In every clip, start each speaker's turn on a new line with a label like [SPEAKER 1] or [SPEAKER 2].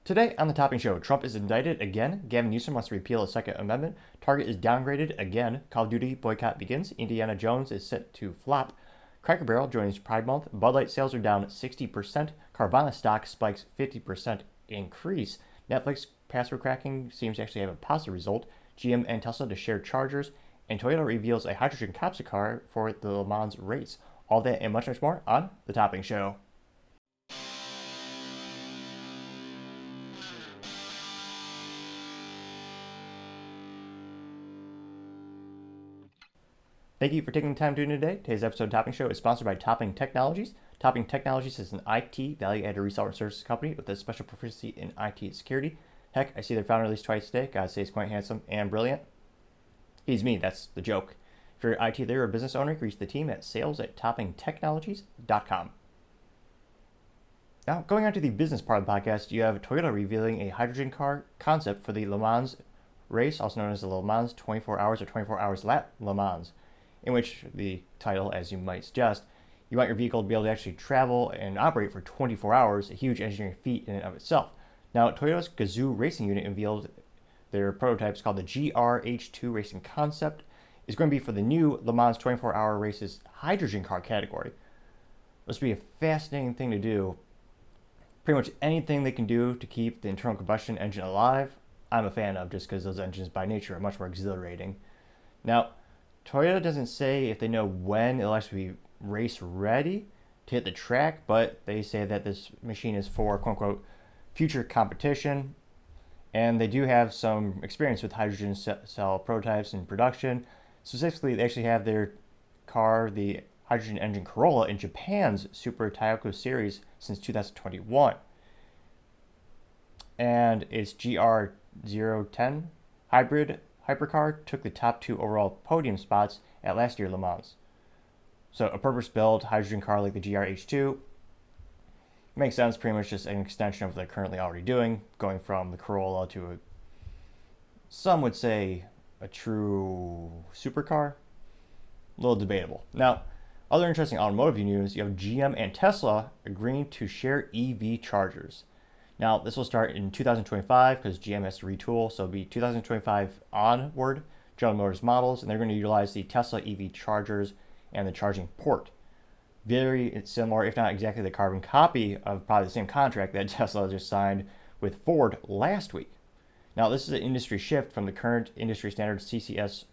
[SPEAKER 1] Today on the Topping Show, Trump is indicted again. Gavin Newsom wants to repeal the Second Amendment. Target is downgraded again. Call of Duty boycott begins. Indiana Jones is set to flop. Cracker Barrel joins Pride Month. Bud Light sales are down 60%. Carvana stock spikes 50% increase. Netflix password cracking seems to actually have a positive result. GM and Tesla to share chargers. And Toyota reveals a hydrogen capsule car for the Le Mans race. All that and much, much more on the Topping Show. Thank you for taking the time to tune in today. Today's episode of Topping Show is sponsored by Topping Technologies. Topping Technologies is an IT value-added reseller and services company with a special proficiency in IT security. Heck, I see their founder at least twice today. Gotta say he's quite handsome and brilliant. He's me, that's the joke. If you're an IT leader or business owner, reach the team at sales@toppingtechnologies.com. Now, going on to the business part of the podcast, you have Toyota revealing a hydrogen car concept for the Le Mans race, also known as the Le Mans 24 Hours or 24 Hours Lap Le Mans, in which the title, as you might suggest, you want your vehicle to be able to actually travel and operate for 24 hours, a huge engineering feat in and of itself. Now, Toyota's Gazoo racing unit unveiled their prototypes called the GR-H2 Racing Concept. Is going to be for the new Le Mans 24-hour races hydrogen car category. This will be a fascinating thing to do. Pretty much anything they can do to keep the internal combustion engine alive, I'm a fan of, just because those engines by nature are much more exhilarating. Now, Toyota doesn't say if they know when it'll actually be race ready to hit the track, but they say that this machine is for quote-unquote future competition, and they do have some experience with hydrogen cell prototypes in production. Specifically, they actually have their car, the hydrogen engine Corolla, in Japan's Super Toyota series since 2021. And its GR010 hybrid hypercar took the top 2 overall podium spots at last year's Le Mans. So a purpose-built hydrogen car like the GR-H2 makes sense, pretty much just an extension of what they're currently already doing, going from the Corolla to some would say a true supercar. A little debatable. Now, other interesting automotive news, you have GM and Tesla agreeing to share EV chargers. Now, this will start in 2025 because GM has to retool, so it'll be 2025 onward, General Motors models, and they're going to utilize the Tesla EV chargers and the charging port. Very similar, if not exactly the carbon copy of probably the same contract that Tesla just signed with Ford last week. Now, this is an industry shift from the current industry standard CCS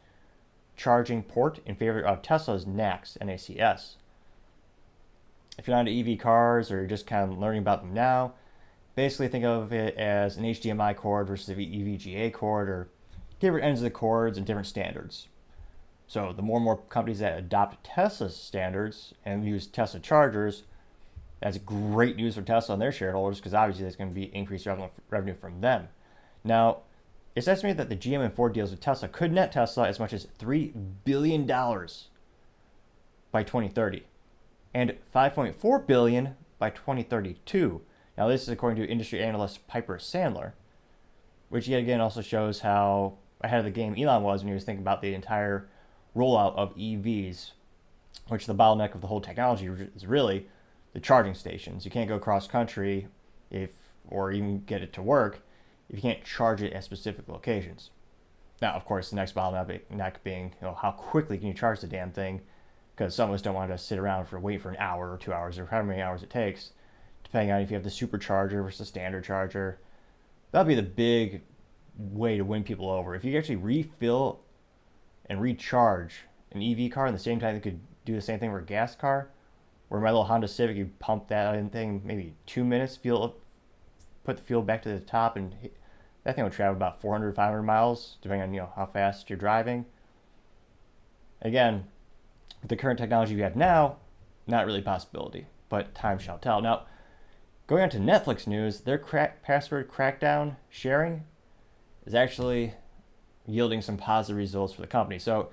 [SPEAKER 1] charging port in favor of Tesla's NACS, NACS. If you're not into EV cars or you're just kind of learning about them now, basically think of it as an HDMI cord versus an EVGA cord, or different ends of the cords and different standards. So the more and more companies that adopt Tesla's standards and use Tesla chargers, that's great news for Tesla and their shareholders, because obviously there's going to be increased revenue from them. Now, it's estimated that the GM and Ford deals with Tesla could net Tesla as much as $3 billion by 2030 and $5.4 billion by 2032. Now, this is according to industry analyst Piper Sandler, which yet again also shows how ahead of the game Elon was when he was thinking about the entire rollout of EVs, which the bottleneck of the whole technology is really the charging stations. You can't go cross country or even get it to work if you can't charge it at specific locations. Now, of course, the next bottleneck being, how quickly can you charge the damn thing? Because some of us don't want to sit around wait for an hour or 2 hours or however many hours it takes, depending on if you have the supercharger versus the standard charger. That'll be the big way to win people over. If you actually refill and recharge an EV car in the same time they could do the same thing for a gas car, where my little Honda Civic, you pump that in thing maybe 2 minutes, put the fuel back to the top, and that thing will travel about 400, 500 miles, depending on how fast you're driving. Again, with the current technology we have now, not really a possibility, but time shall tell. Now, going on to Netflix news, their password crackdown sharing is actually yielding some positive results for the company. So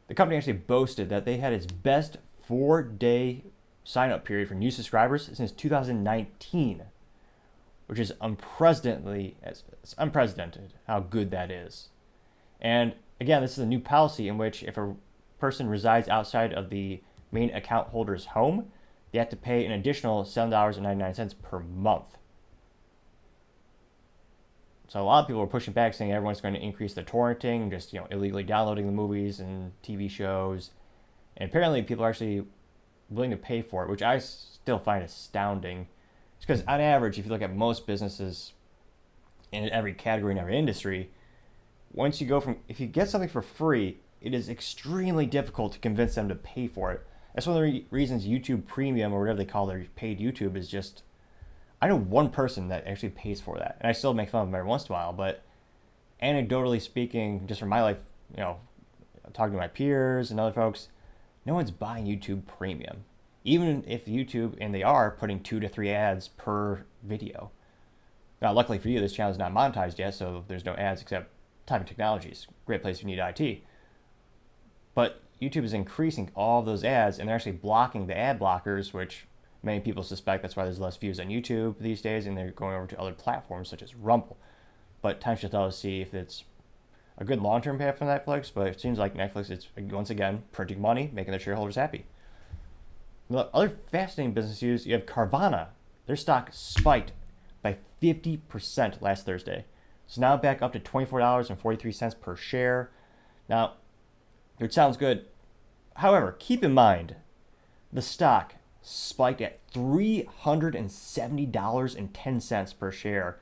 [SPEAKER 1] the company actually boasted that they had its best 4-day sign-up period for new subscribers since 2019, which is unprecedented how good that is. And again, this is a new policy in which if a person resides outside of the main account holder's home, they have to pay an additional $7.99 per month. So a lot of people are pushing back, saying everyone's going to increase the torrenting, just illegally downloading the movies and TV shows. And apparently, people are actually willing to pay for it, which I still find astounding. It's because on average, if you look at most businesses in every category in every industry, if you get something for free, it is extremely difficult to convince them to pay for it. That's one of the reasons YouTube Premium, or whatever they call their paid YouTube, is just, I know one person that actually pays for that, and I still make fun of them every once in a while, but anecdotally speaking, just from my life, talking to my peers and other folks, no one's buying YouTube Premium. Even if YouTube, and they are, putting 2 to 3 ads per video. Now, luckily for you, this channel is not monetized yet, so there's no ads except Topping Technologies. Great place if you need IT. But YouTube is increasing all of those ads, and they're actually blocking the ad blockers, which many people suspect that's why there's less views on YouTube these days, and they're going over to other platforms such as Rumble. But time shall tell to see if it's a good long-term path for Netflix, but it seems like Netflix is, once again, printing money, making their shareholders happy. Other fascinating business news, you have Carvana. Their stock spiked by 50% last Thursday. It's now back up to $24.43 per share. Now, it sounds good. However, keep in mind, the stock spiked at $370.10 per share.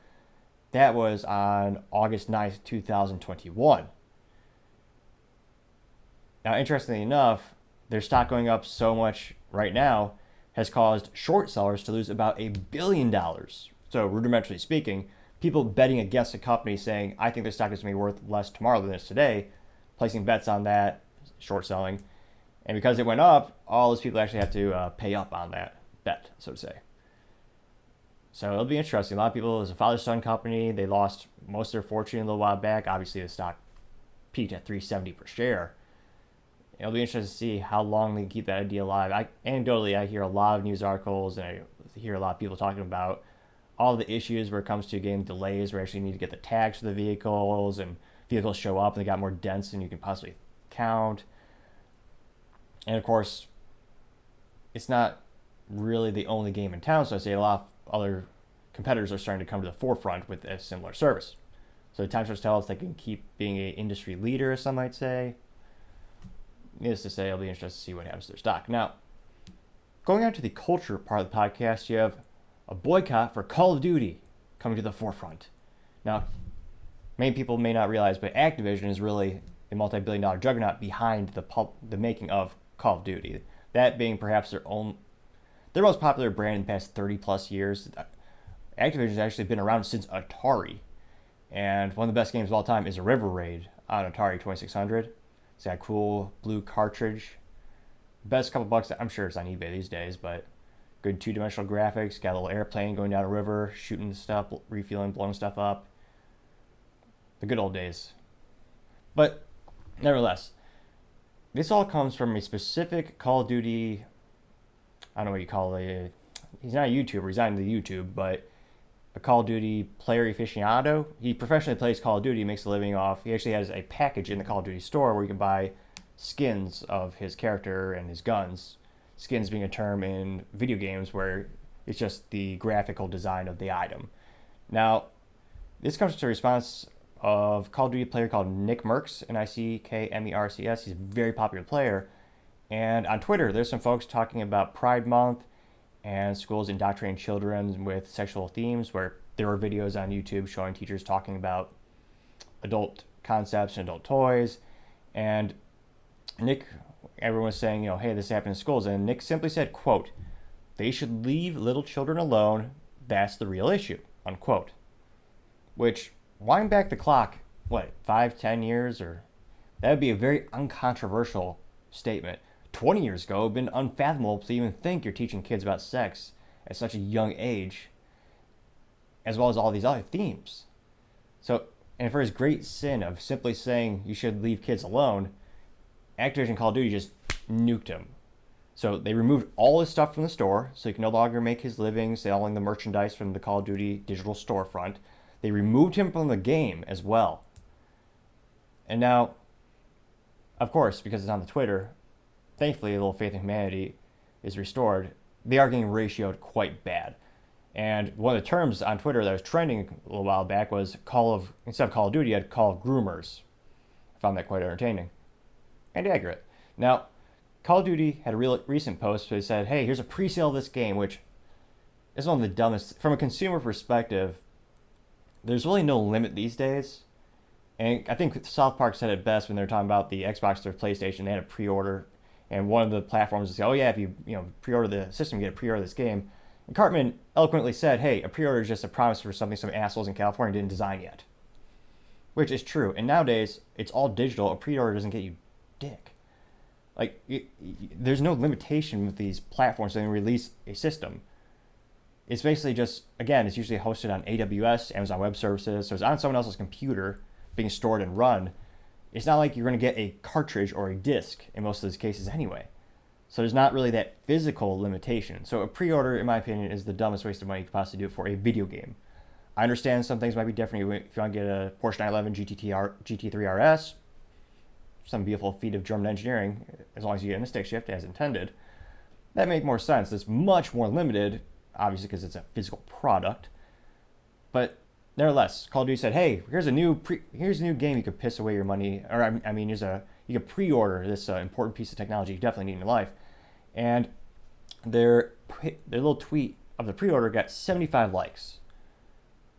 [SPEAKER 1] That was on August 9th, 2021. Now, interestingly enough, their stock going up so much right now has caused short sellers to lose about $1 billion. So, rudimentarily speaking, people betting against a company saying, I think their stock is going to be worth less tomorrow than it is today, placing bets on that, short selling. And because it went up, all those people actually have to pay up on that bet, so to say. So it'll be interesting. A lot of people, it's a father-son company. They lost most of their fortune a little while back. Obviously, the stock peaked at $370 per share. It'll be interesting to see how long they can keep that idea alive. Anecdotally, I hear a lot of news articles, and I hear a lot of people talking about all the issues where it comes to getting delays, where you actually need to get the tags for the vehicles, and vehicles show up and they got more dents than you can possibly count. And of course, it's not really the only game in town, so I say a lot of other competitors are starting to come to the forefront with a similar service. So time should tell if they can keep being an industry leader, as some might say. Needless to say, it'll be interesting to see what happens to their stock. Now, going on to the culture part of the podcast, you have a boycott for Call of Duty coming to the forefront. Now, many people may not realize, but Activision is really a multi-billion-dollar juggernaut behind the making of Call of Duty. That being perhaps their most popular brand in the past 30-plus years. Activision has actually been around since Atari. And one of the best games of all time is a River Raid on Atari 2600. It's got a cool blue cartridge. Best couple bucks, I'm sure it's on eBay these days, but good two-dimensional graphics. Got a little airplane going down a river, shooting stuff, refueling, blowing stuff up. The good old days. But nevertheless, this all comes from a specific Call of Duty, I don't know what you call it. He's not a YouTuber, he's not into YouTube, but a Call of Duty player aficionado. He professionally plays Call of Duty, makes a living off. He actually has a package in the Call of Duty store where you can buy skins of his character and his guns. Skins being a term in video games where it's just the graphical design of the item. Now, this comes to a response of Call of Duty player called Nick Mercs, Nickmercs. He's a very popular player. And on Twitter, there's some folks talking about Pride Month and schools indoctrinating children with sexual themes, where there were videos on YouTube showing teachers talking about adult concepts and adult toys. And Nick, everyone was saying, hey, this happened in schools. And Nick simply said, quote, "They should leave little children alone. That's the real issue," unquote. Which, wind back the clock, 5-10 years? Or that would be a very uncontroversial statement. 20 years ago, it would have been unfathomable to even think you're teaching kids about sex at such a young age, as well as all these other themes. So, and for his great sin of simply saying you should leave kids alone, Activision Call of Duty just nuked him. So they removed all his stuff from the store, so he can no longer make his living selling the merchandise from the Call of Duty digital storefront. They removed him from the game as well. And now, of course, because it's on the Twitter, thankfully a little faith in humanity is restored. They are getting ratioed quite bad. And one of the terms on Twitter that was trending a little while back was instead of Call of Duty, you had Call of Groomers. I found that quite entertaining and accurate. Now, Call of Duty had a real recent post where they said, hey, here's a pre-sale of this game, which is one of the dumbest. From a consumer perspective, there's really no limit these days. And I think South Park said it best when they were talking about the Xbox or PlayStation. They had a pre-order, and one of the platforms would say, oh yeah, if you pre-order the system, you get a pre-order this game. And Cartman eloquently said, hey, a pre-order is just a promise for something some assholes in California didn't design yet. Which is true. And nowadays, it's all digital. A pre-order doesn't get you dick. Like, there's no limitation with these platforms when they release a system. It's basically just, again, it's usually hosted on AWS, Amazon Web Services, so it's on someone else's computer being stored and run. It's not like you're going to get a cartridge or a disc in most of these cases anyway. So there's not really that physical limitation. So a pre-order, in my opinion, is the dumbest waste of money you could possibly do for a video game. I understand some things might be different. If you want to get a Porsche 911 GT3 RS, some beautiful feat of German engineering, as long as you get in a stick shift as intended, that makes more sense. It's much more limited, obviously because it's a physical product. But nevertheless, Call of Duty said, hey, here's a new game you could piss away your money, or I mean, you could pre-order this important piece of technology you definitely need in your life. And their little tweet of the pre-order got 75 likes,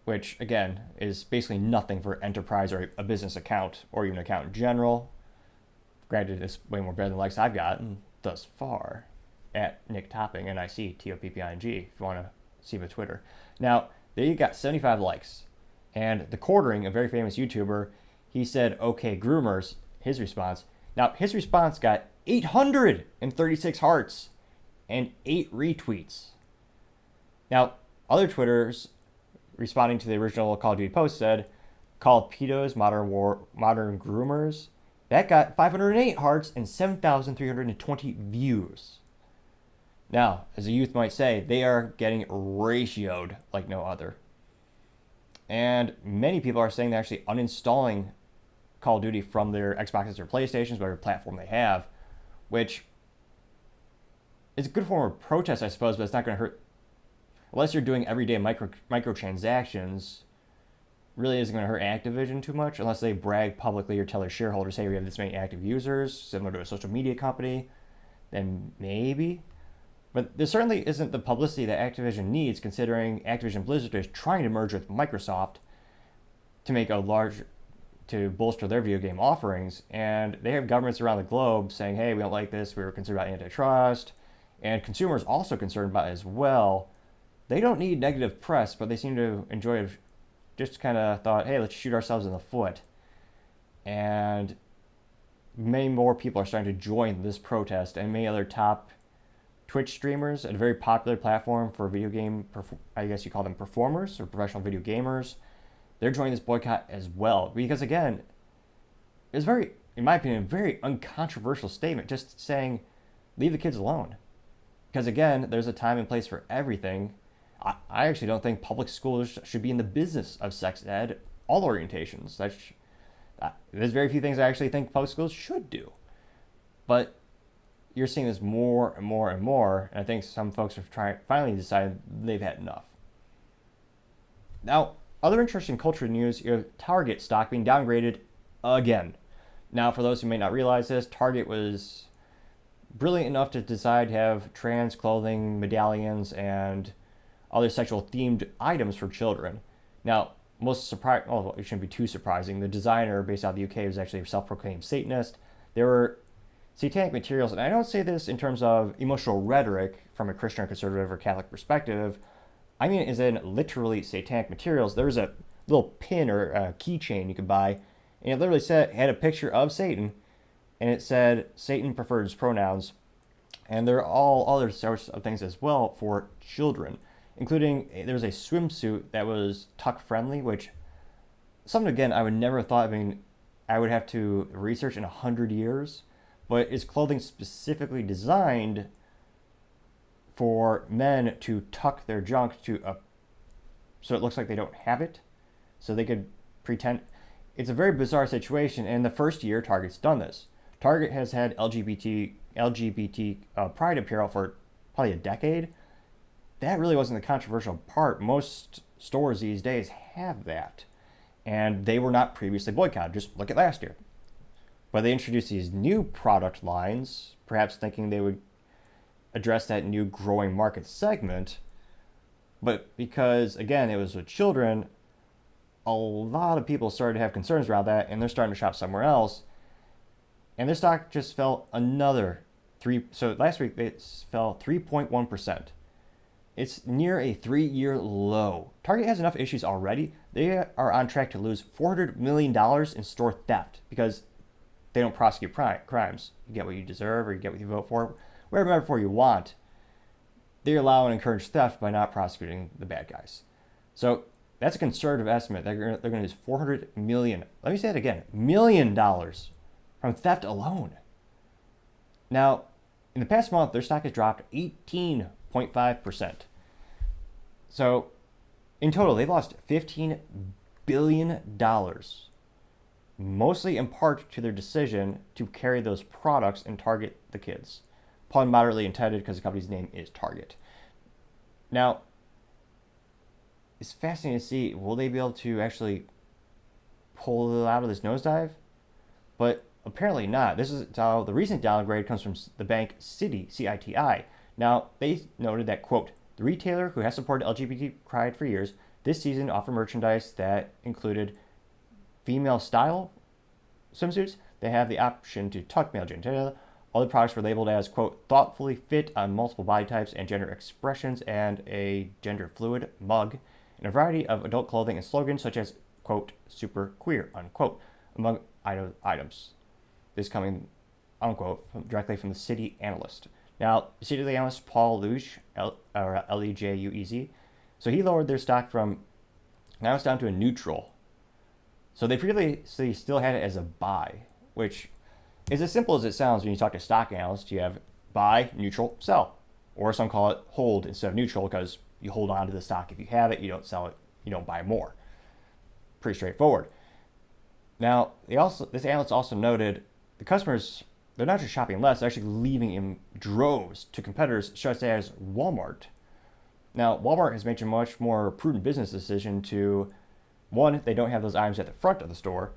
[SPEAKER 1] which, again, is basically nothing for enterprise or a business account, or even an account in general. Granted, it's way more better than likes I've gotten thus far at Nick Topping, NIC, Topping, if you want to see my Twitter. Now, they got 75 likes. And the Quartering, a very famous YouTuber, he said, okay, groomers, his response. Now, his response got 836 hearts and 8 retweets. Now, other Twitters responding to the original Call of Duty post said, called pedos, modern groomers. That got 508 hearts and 7,320 views. Now, as a youth might say, they are getting ratioed like no other. And many people are saying they're actually uninstalling Call of Duty from their Xboxes or PlayStations, whatever platform they have, which is a good form of protest, I suppose, but it's not going to hurt. Unless you're doing everyday microtransactions, really isn't going to hurt Activision too much, unless they brag publicly or tell their shareholders, hey, we have this many active users, similar to a social media company, then maybe. But there certainly isn't the publicity that Activision needs, considering Activision Blizzard is trying to merge with Microsoft to make to bolster their video game offerings, and they have governments around the globe saying, hey, we don't like this, we were concerned about antitrust, and consumers also concerned about it as well. They don't need negative press, but they seem to enjoy it. Just kind of thought, hey, let's shoot ourselves in the foot. And many more people are starting to join this protest, and many other top Twitch streamers, a very popular platform for video game, I guess you call them performers or professional video gamers, they're joining this boycott as well. Because again, it's very, in my opinion, a very uncontroversial statement, just saying, leave the kids alone. Because again, there's a time and place for everything. I actually don't think public schools should be in the business of sex ed, all orientations. There's very few things I actually think public schools should do. But you're seeing this more and more and more, and I think some folks have finally decided they've had enough. Now, other interesting culture news, you have Target stock being downgraded again. Now, for those who may not realize this, Target was brilliant enough to decide to have trans clothing, medallions, and other sexual themed items for children. Now, it shouldn't be too surprising. The designer based out of the UK was actually a self-proclaimed Satanist. There were satanic materials, and I don't say this in terms of emotional rhetoric from a Christian or conservative or Catholic perspective. I mean it as in literally satanic materials. There was a little pin or a keychain you could buy, and it literally had a picture of Satan, and it said Satan prefers pronouns, and there are all other sorts of things as well for children, including there's a swimsuit that was tuck friendly, which something again I would never have thought. I would have to research in 100 years, but it's clothing specifically designed for men to tuck their junk so it looks like they don't have it, so they could pretend. It's a very bizarre situation, and the first year Target's done this. Target has had LGBT pride apparel for probably a decade. that really wasn't the controversial part. Most stores these days have that, and they were not previously boycotted. Just look at last year. But they introduced these new product lines, perhaps thinking they would address that new growing market segment. But because, again, it was with children, a lot of people started to have concerns around that, and they're starting to shop somewhere else. And their stock just fell another 3. So last week it fell 3.1%. It's near a 3-year low. Target has enough issues already. They are on track to lose $400 million in store theft because they don't prosecute crimes. You get what you deserve, or you get what you vote for, whatever metaphor you want. They allow and encourage theft by not prosecuting the bad guys. So that's a conservative estimate. They're going to lose $400 million. Let me say it again: $1 million from theft alone. Now, in the past month, their stock has dropped 18.5%. So, in total, they've lost $15 billion, mostly in part to their decision to carry those products and target the kids. Pun moderately intended because the company's name is Target. Now, it's fascinating to see, will they be able to actually pull it out of this nosedive? But apparently not. This is how the recent downgrade comes from the bank Citi, C-I-T-I. Now, they noted that, quote, the retailer, who has supported LGBT pride for years, this season offered merchandise that included female style swimsuits. They have the option to tuck male genitalia. All the products were labeled as, quote, thoughtfully fit on multiple body types and gender expressions, and a gender fluid mug, and a variety of adult clothing and slogans such as, quote, super queer, unquote, among items. This coming, unquote, directly from the Citi analyst. Now, Citi analyst Paul Luge, L-E-J-U-E-Z, so he lowered their stock from, now it's down to a neutral. So they previously still had it as a buy, which is as simple as it sounds when you talk to stock analysts. You have buy, neutral, sell. Or some call it hold instead of neutral because you hold on to the stock. If you have it, you don't sell it, you don't buy more. Pretty straightforward. Now, this analyst also noted the customers, they're not just shopping less, they're actually leaving in droves to competitors such as Walmart. Now, Walmart has made a much more prudent business decision to, one, they don't have those items at the front of the store,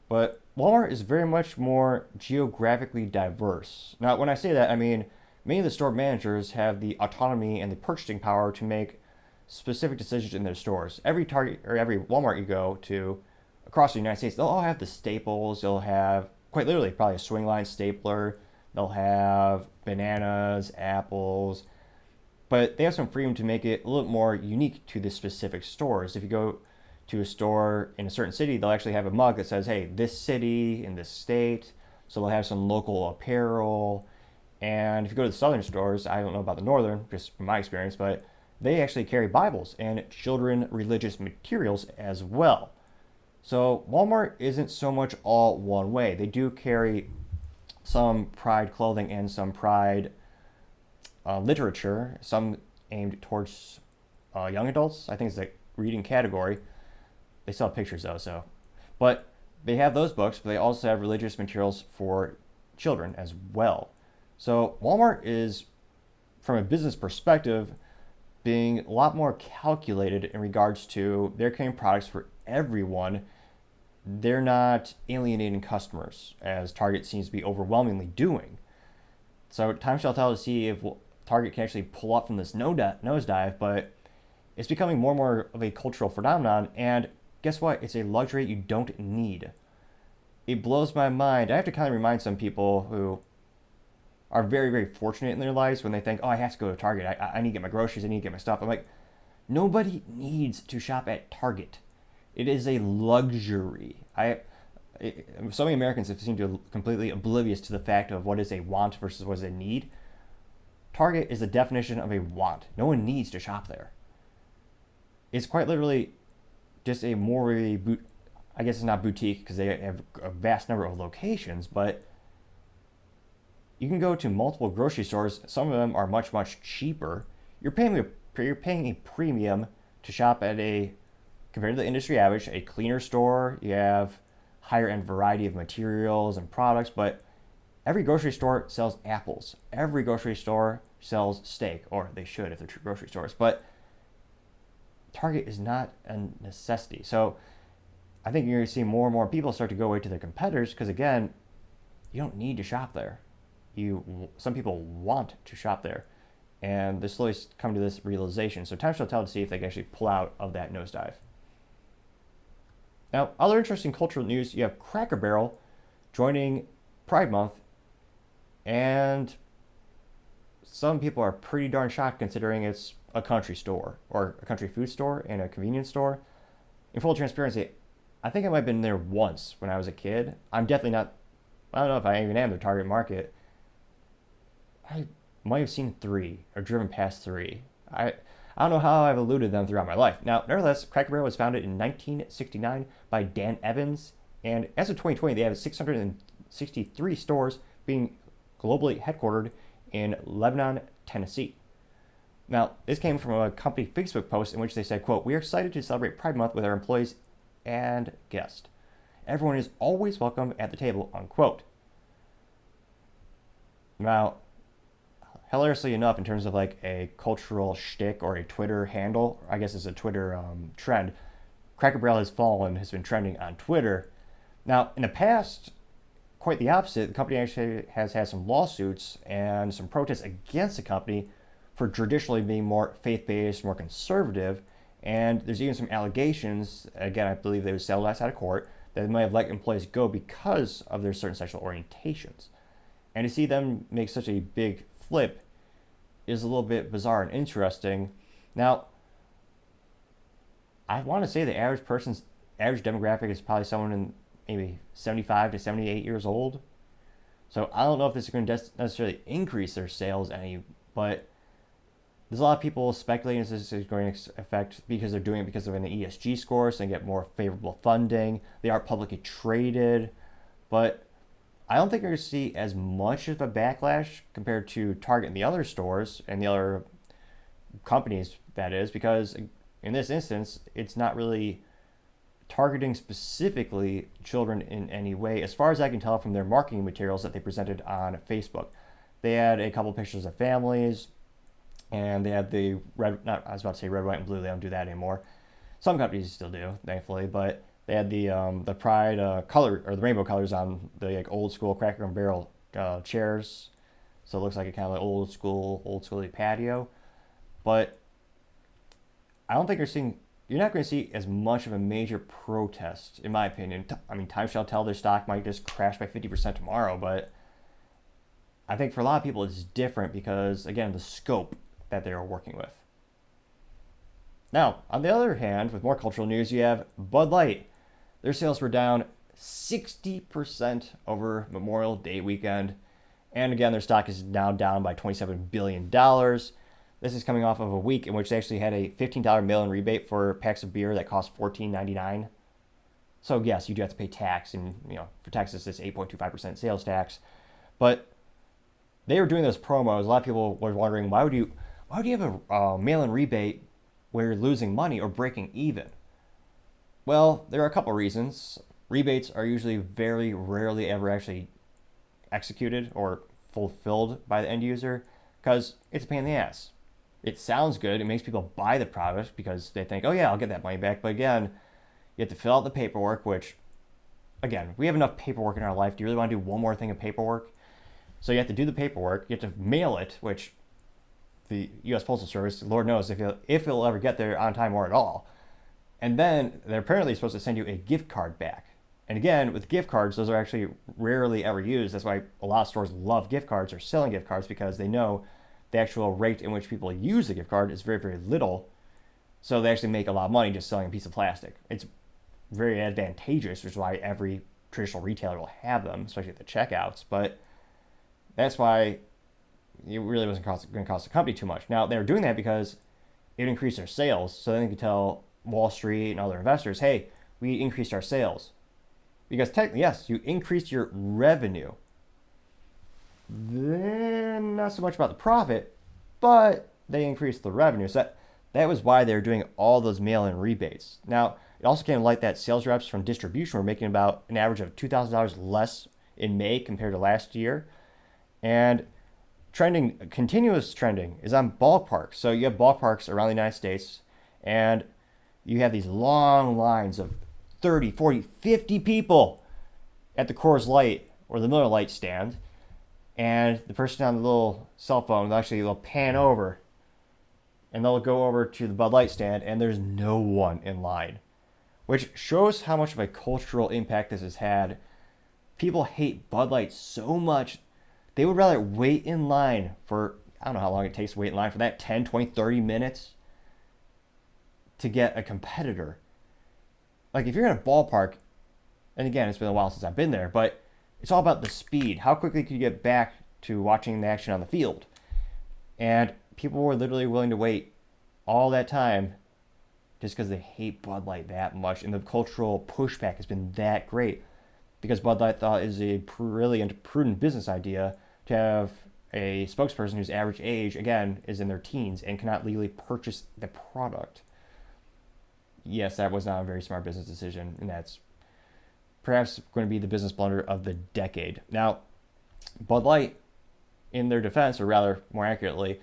[SPEAKER 1] but Walmart is very much more geographically diverse. Now, when I say that, I mean many of the store managers have the autonomy and the purchasing power to make specific decisions in their stores. Every Target or every Walmart you go to across the United States, they'll all have the staples. They'll have, quite literally, probably a swing line stapler. They'll have bananas, apples, but they have some freedom to make it a little more unique to the specific stores. If you go to a store in a certain city, they'll actually have a mug that says, hey, this city in this state. So they'll have some local apparel. And if you go to the southern stores, I don't know about the northern, just from my experience, but they actually carry Bibles and children religious materials as well. So Walmart isn't so much all one way. They do carry some Pride clothing and some Pride literature, some aimed towards young adults. I think it's the reading category. They sell pictures though, so. But they have those books, but they also have religious materials for children as well. So Walmart is, from a business perspective, being a lot more calculated in regards to they're carrying products for everyone. They're not alienating customers, as Target seems to be overwhelmingly doing. So time shall tell to see if Target can actually pull up from this nosedive, but it's becoming more and more of a cultural phenomenon, and guess what? It's a luxury you don't need. It blows my mind. I have to kind of remind some people who are very, very fortunate in their lives when they think, oh, I have to go to Target. I need to get my groceries. I need to get my stuff. I'm like, nobody needs to shop at Target. It is a luxury. So many Americans have seemed to be completely oblivious to the fact of what is a want versus what is a need. Target is the definition of a want. No one needs to shop there. It's quite literally just a more, I guess it's not boutique because they have a vast number of locations, but you can go to multiple grocery stores. Some of them are much, much cheaper. You're paying a premium to shop at compared to the industry average, a cleaner store. You have higher end variety of materials and products, but every grocery store sells apples. Every grocery store sells steak, or they should if they're grocery stores. But Target is not a necessity. So I think you're going to see more and more people start to go away to their competitors because, again, you don't need to shop there. Some people want to shop there. And they slowly come to this realization. So time shall tell to see if they can actually pull out of that nosedive. Now, other interesting cultural news, you have Cracker Barrel joining Pride Month. And some people are pretty darn shocked considering it's a country store or a country food store and a convenience store. In full transparency, I think I might have been there once when I was a kid. I'm definitely not, I don't know if I even am the target market. I might have seen 3 or driven past 3. I don't know how I've eluded them throughout my life. Now, nevertheless, Cracker Barrel was founded in 1969 by Dan Evans, and as of 2020, they have 663 stores being globally headquartered in Lebanon, Tennessee. Now, this came from a company Facebook post in which they said, quote, "We are excited to celebrate Pride Month with our employees and guests. Everyone is always welcome at the table," unquote. Now, hilariously enough, in terms of like a cultural shtick or a Twitter handle, I guess it's a Twitter trend, Cracker Barrel has been trending on Twitter. Now, in the past, quite the opposite. The company actually has had some lawsuits and some protests against the company for traditionally being more faith-based, more conservative. And there's even some allegations, again, I believe they would settle outside of court, that they might have let employees go because of their certain sexual orientations. And to see them make such a big flip is a little bit bizarre and interesting. Now, I want to say the average demographic is probably someone in maybe 75 to 78 years old. So I don't know if this is going to necessarily increase their sales any, but there's a lot of people speculating this is going to affect because they're doing it because they're in the ESG score, so they get more favorable funding. They are publicly traded, but I don't think you're going to see as much of a backlash compared to Target and the other stores and the other companies, that is, because in this instance, it's not really targeting specifically children in any way, as far as I can tell from their marketing materials that they presented on Facebook. They had a couple pictures of families, and they had the red, white, and blue. They don't do that anymore. Some companies still do, thankfully, but they had the Pride color, or the rainbow colors on the like old school Cracker and Barrel chairs. So it looks like a kind of like old school patio. But I don't think you're not going to see as much of a major protest, in my opinion. I mean, time shall tell, their stock might just crash by 50% tomorrow, but I think for a lot of people it's different because, again, the scope that they're working with. Now, on the other hand, with more cultural news, you have Bud Light. Their sales were down 60% over Memorial Day weekend. And again, their stock is now down by $27 billion. This is coming off of a week in which they actually had a $15 mail-in rebate for packs of beer that cost $14.99. So yes, you do have to pay tax, and for Texas it's 8.25% sales tax. But they were doing those promos. A lot of people were wondering, why would you have a mail-in rebate where you're losing money or breaking even? Well, there are a couple reasons. Rebates are usually very rarely ever actually executed or fulfilled by the end user because it's a pain in the ass. It sounds good. It makes people buy the product because they think, oh yeah, I'll get that money back. But again, you have to fill out the paperwork, which, again, we have enough paperwork in our life. Do you really want to do one more thing of paperwork? So you have to do the paperwork. You have to mail it, which the U.S. Postal Service, Lord knows if it'll ever get there on time or at all. And then they're apparently supposed to send you a gift card back. And again, with gift cards, those are actually rarely ever used. That's why a lot of stores love gift cards or selling gift cards, because they know the actual rate in which people use the gift card is very, very little. So they actually make a lot of money just selling a piece of plastic. It's very advantageous, which is why every traditional retailer will have them, especially at the checkouts. But that's why it really wasn't going to cost the company too much. Now, they were doing that because it increased their sales. So then they could tell Wall Street and other investors, hey, we increased our sales. Because technically, yes, you increased your revenue. Then not so much about the profit, but they increased the revenue. So that was why they were doing all those mail-in rebates. Now, it also came to light that sales reps from distribution were making about an average of $2,000 less in May compared to last year. And continuous trending is on ballparks. So you have ballparks around the United States, and you have these long lines of 30, 40, 50 people at the Coors Light or the Miller Lite stand, and the person on the little cell phone they'll pan over, and they'll go over to the Bud Light stand, and there's no one in line, which shows how much of a cultural impact this has had. People hate Bud Light so much, they would rather wait in line for, I don't know how long it takes to wait in line for that, 10, 20, 30 minutes to get a competitor. Like, if you're in a ballpark, and again, it's been a while since I've been there, but it's all about the speed. How quickly can you get back to watching the action on the field? And people were literally willing to wait all that time just because they hate Bud Light that much. And the cultural pushback has been that great because Bud Light thought it is a brilliant, prudent business idea to have a spokesperson whose average age, again, is in their teens and cannot legally purchase the product. Yes, that was not a very smart business decision, and that's perhaps going to be the business blunder of the decade. Now, Bud Light, in their defense, or rather, more accurately,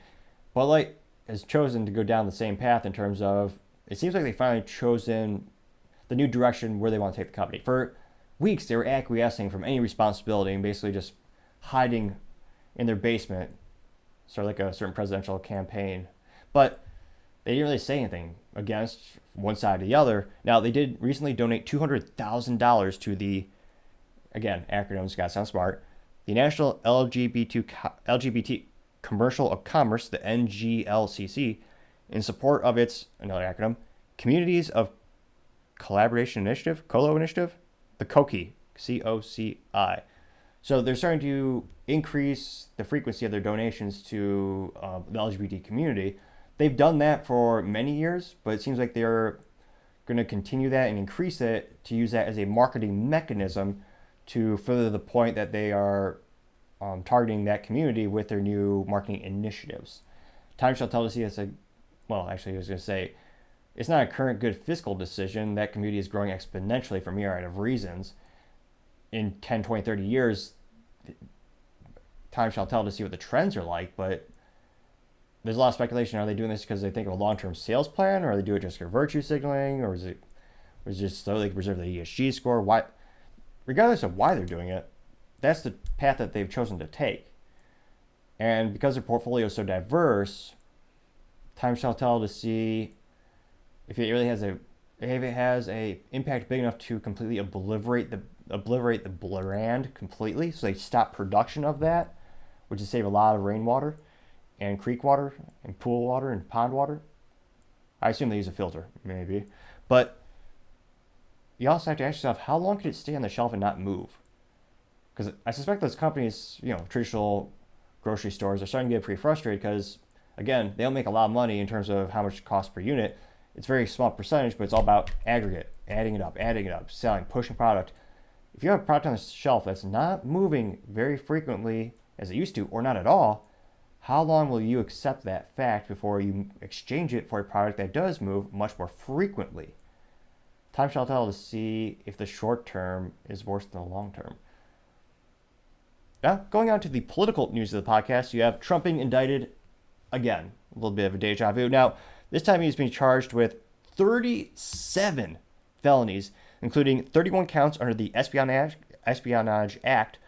[SPEAKER 1] Bud Light has chosen to go down the same path in terms of, it seems like they finally chosen the new direction where they want to take the company. For weeks, they were acquiescing from any responsibility and basically just hiding in their basement, sort of like a certain presidential campaign. But they didn't really say anything against one side or the other. Now, they did recently donate $200,000 to the, again, acronyms gotta sound smart, the National LGBT Commercial of Commerce, the NGLCC, in support of its, another acronym, Communities of Collaboration Initiative, COLO Initiative, the COCI, COCI. So they're starting to increase the frequency of their donations to the LGBT community. They've done that for many years, but it seems like they're going to continue that and increase it to use that as a marketing mechanism to further the point that they are targeting that community with their new marketing initiatives. Time shall tell to see it's it's not a current good fiscal decision. That community is growing exponentially for a myriad of reasons. In 10, 20, 30 years, time shall tell to see what the trends are like, but there's a lot of speculation. Are they doing this because they think of a long-term sales plan, or are they doing it just for virtue signaling, or is it just so they can preserve the ESG score? Why, regardless of why they're doing it, that's the path that they've chosen to take. And because their portfolio is so diverse, time shall tell to see if it really has a impact big enough to completely obliterate the brand completely. So they stop production of that, which would save a lot of rainwater and creek water and pool water and pond water. I assume they use a filter, maybe. But you also have to ask yourself, how long could it stay on the shelf and not move? Because I suspect those companies, traditional grocery stores, are starting to get pretty frustrated because, again, they don't make a lot of money in terms of how much it costs per unit. It's a very small percentage, but it's all about aggregate, adding it up, selling, pushing product. If you have a product on the shelf that's not moving very frequently as it used to, or not at all, how long will you accept that fact before you exchange it for a product that does move much more frequently? Time shall tell to see if the short term is worse than the long term. Now, going on to the political news of the podcast, you have Trump being indicted again. A little bit of a deja vu. Now, this time he's being charged with 37 felonies, including 31 counts under the Espionage Act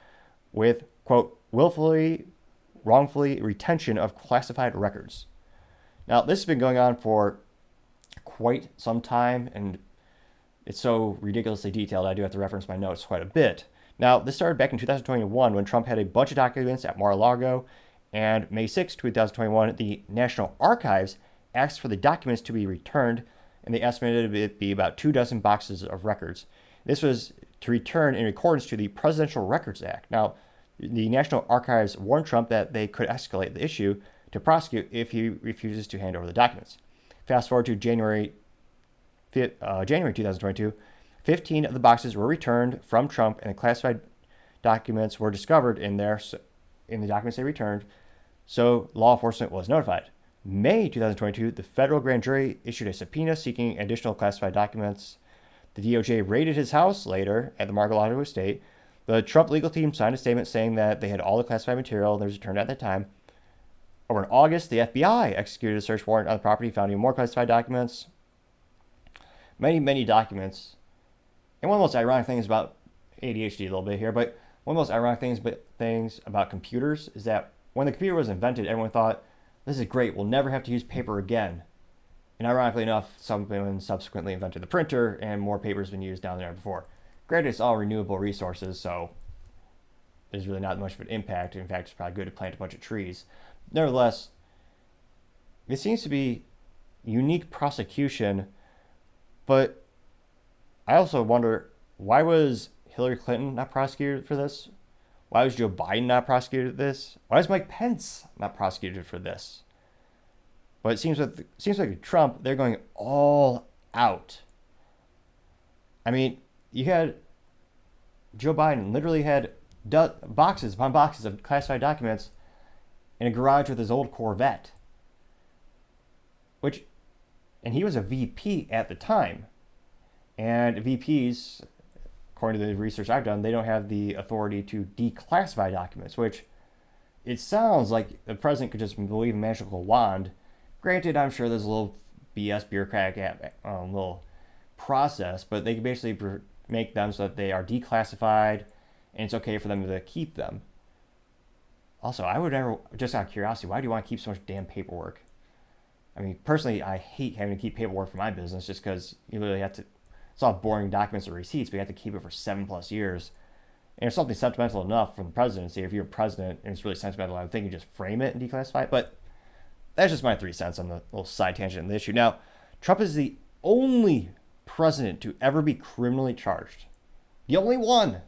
[SPEAKER 1] with, quote, wrongfully retention of classified records. Now, this has been going on for quite some time, and it's so ridiculously detailed, I do have to reference my notes quite a bit. Now, this started back in 2021 when Trump had a bunch of documents at Mar-a-Lago, and May 6, 2021, the National Archives asked for the documents to be returned, and they estimated it to be about 24 boxes of records. This was to return in accordance to the Presidential Records Act. Now, the National Archives warned Trump that they could escalate the issue to prosecute if he refuses to hand over the documents. Fast forward to January 2022, 15 of the boxes were returned from Trump, and the classified documents were discovered in the documents they returned, so law enforcement was notified. May 2022, the federal grand jury issued a subpoena seeking additional classified documents. The DOJ raided his house later at the Mar-a-Lago estate. The Trump legal team signed a statement saying that they had all the classified material that was returned at that time. Over in August, the FBI executed a search warrant on the property, found even more classified documents. Many, many documents. And one of the most ironic things about ADHD a little bit here, but one of the most ironic things about computers is that when the computer was invented, everyone thought, this is great, we'll never have to use paper again. And ironically enough, someone subsequently invented the printer, and more paper has been used down there before. Granted, it's all renewable resources, so there's really not much of an impact. In fact, it's probably good to plant a bunch of trees. Nevertheless, it seems to be unique prosecution, but I also wonder, why was Hillary Clinton not prosecuted for this? Why was Joe Biden not prosecuted for this? Why is Mike Pence not prosecuted for this? But it seems like Trump, they're going all out. I mean, you had Joe Biden literally had boxes upon boxes of classified documents in a garage with his old Corvette. And he was a VP at the time. And VPs, according to the research I've done, they don't have the authority to declassify documents, which it sounds like the president could just wave a magical wand. Granted, I'm sure there's a little BS bureaucratic little process, but they can basically make them so that they are declassified and it's okay for them to keep them. Also, I would never, just out of curiosity, why do you want to keep so much damn paperwork? I mean, personally, I hate having to keep paperwork for my business just because you literally have to, it's all boring documents or receipts, but you have to keep it for 7+ years. And if something sentimental enough from the presidency, if you're president and it's really sentimental, I would think you just frame it and declassify it. But that's just my 3 cents on the little side tangent in the issue. Now, Trump is the only president to ever be criminally charged. The only one.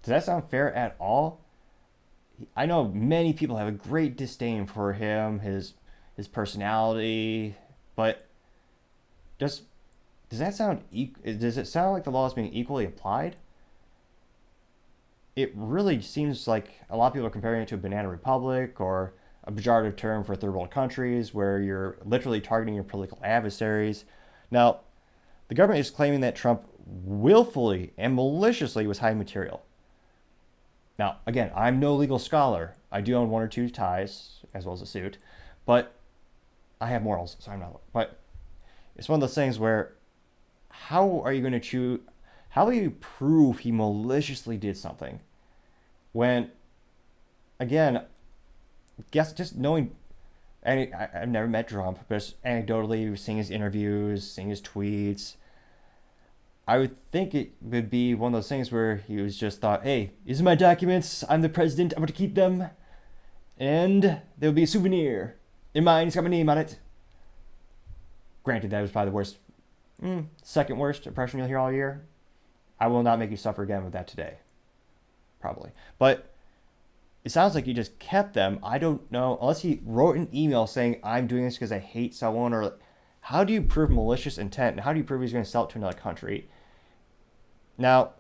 [SPEAKER 1] Does that sound fair at all? I know many people have a great disdain for him, his personality, but does it sound like the law is being equally applied? It really seems like a lot of people are comparing it to a banana republic or a pejorative term for third world countries where you're literally targeting your political adversaries. Now, the government is claiming that Trump willfully and maliciously was hiding material. Now, again, I'm no legal scholar. I do own 1 or 2 ties, as well as a suit, but I have morals, so I'm not. But it's one of those things where, how will you prove he maliciously did something? When, again, just knowing, I've never met Trump, but just anecdotally seeing his interviews, seeing his tweets, I would think it would be one of those things where he was just thought, hey, these are my documents, I'm the president, I'm going to keep them, and they'll be a souvenir. They're mine, it's got my name on it. Granted, that was probably the worst, second worst impression you'll hear all year. I will not make you suffer again with that today. Probably. But it sounds like he just kept them. I don't know, unless he wrote an email saying, I'm doing this because I hate someone, or how do you prove malicious intent? And how do you prove he's going to sell it to another country? Now,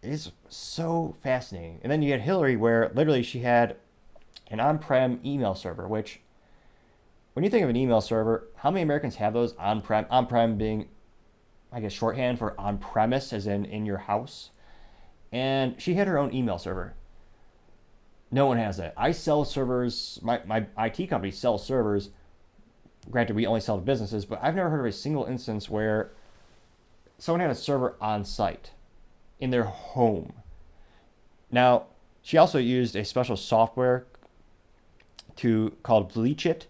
[SPEAKER 1] it's so fascinating. And then you had Hillary, where literally she had an on-prem email server, which, when you think of an email server, how many Americans have those on-prem? On-prem being, I guess, shorthand for on-premise, as in your house. And she had her own email server. No one has that. I sell servers, my IT company sells servers. Granted, we only sell to businesses, but I've never heard of a single instance where someone had a server on site in their home. Now, she also used a special software called Bleach It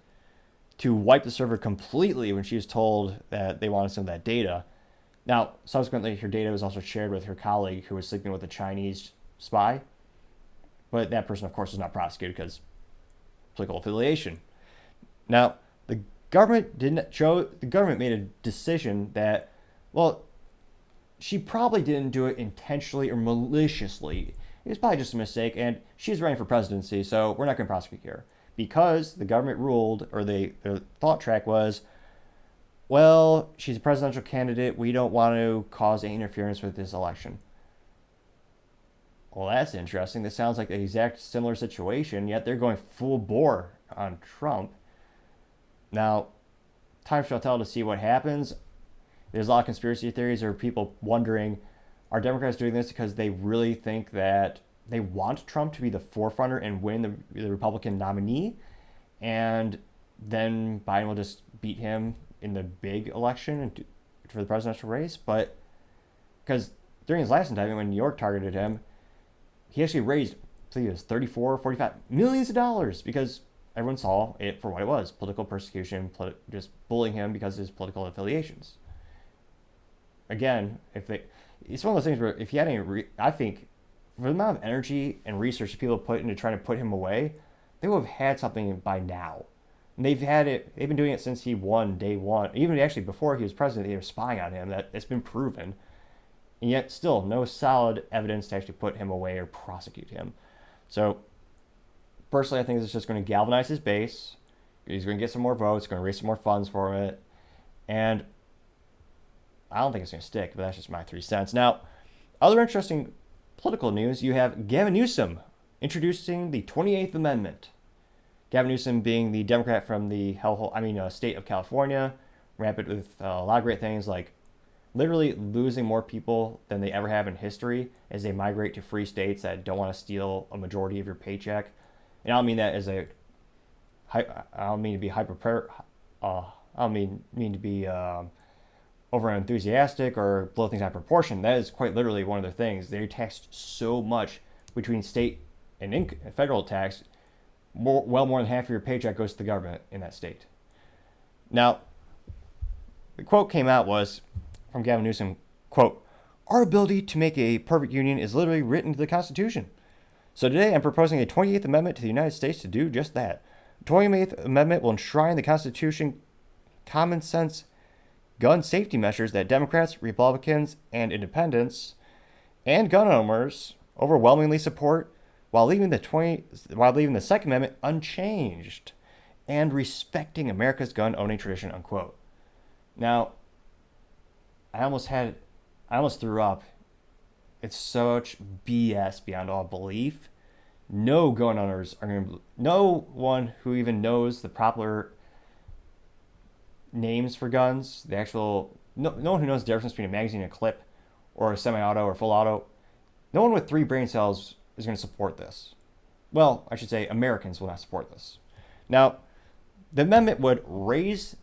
[SPEAKER 1] to wipe the server completely when she was told that they wanted some of that data. Now, subsequently, her data was also shared with her colleague who was sleeping with a Chinese spy. But that person, of course, was not prosecuted because political affiliation. Now, the government made a decision that, well, she probably didn't do it intentionally or maliciously. It was probably just a mistake, and she's running for presidency, so we're not going to prosecute her. Because the government ruled, or their thought track was, well, she's a presidential candidate, we don't want to cause any interference with this election. Well, that's interesting. This sounds like the exact similar situation, yet they're going full bore on Trump. Now, time shall tell to see what happens. There's a lot of conspiracy theories or people wondering, are Democrats doing this because they really think that they want Trump to be the forefronter and win the Republican nominee, and then Biden will just beat him in the big election for the presidential race. But because during his last indictment, when New York targeted him, he actually raised, I think it was 34, 45 millions of dollars because everyone saw it for what it was: political persecution, just bullying him because of his political affiliations. Again, it's one of those things where if he had any, I think, for the amount of energy and research people put into trying to put him away, they would have had something by now. And they've been doing it since he won day one. Even actually before he was president, they were spying on him. It's been proven. And yet still no solid evidence to actually put him away or prosecute him. So personally, I think this is just going to galvanize his base. He's going to get some more votes, going to raise some more funds for it. And I don't think it's going to stick, but that's just my 3 cents. Now, other interesting political news, you have Gavin Newsom introducing the 28th Amendment. Gavin Newsom being the Democrat from the state of California, rampant with a lot of great things like literally losing more people than they ever have in history as they migrate to free states that don't want to steal a majority of your paycheck. And I don't mean that as I don't mean to be over enthusiastic or blow things out of proportion. That is quite literally one of their things. They taxed so much between state and federal tax. More than half of your paycheck goes to the government in that state. Now, the quote came out was from Gavin Newsom, quote, "Our ability to make a perfect union is literally written into the Constitution. So today I'm proposing a 28th Amendment to the United States to do just that. The 28th Amendment will enshrine the Constitution common sense gun safety measures that Democrats, Republicans, and independents and gun owners overwhelmingly support while leaving the Second Amendment unchanged and respecting America's gun owning tradition," unquote. Now, I almost threw up. It's such BS beyond all belief. No gun owners no one who even knows the proper names for guns, no one who knows the difference between a magazine and a clip or a semi-auto or full auto, no one with 3 brain cells is going to support this. Well, I should say Americans will not support this. Now, the amendment would raise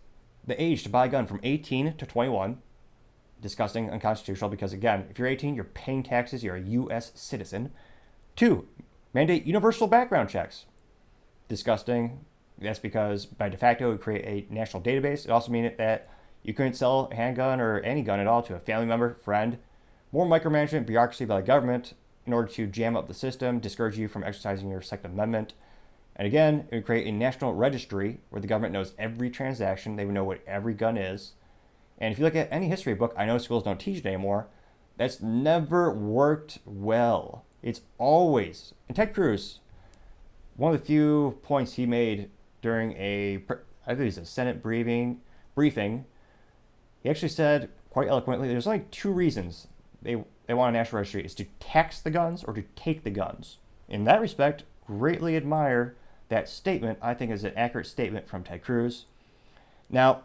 [SPEAKER 1] the age to buy a gun from 18 to 21. Disgusting, unconstitutional, because again, if you're 18, you're paying taxes, you're a U.S. citizen. 2, mandate universal background checks. Disgusting. That's because by de facto, it would create a national database. It also means that you couldn't sell a handgun or any gun at all to a family member, friend. More micromanagement, bureaucracy by the government in order to jam up the system, discourage you from exercising your Second Amendment. And again, it would create a national registry where the government knows every transaction. They would know what every gun is. And if you look at any history book, I know schools don't teach it anymore, that's never worked well. It's always, and Ted Cruz, one of the few points he made during I think it was a Senate briefing, he actually said quite eloquently, there's only 2 reasons they want a national registry: is to tax the guns or to take the guns. In that respect, greatly admire that statement. I think is an accurate statement from Ted Cruz. Now,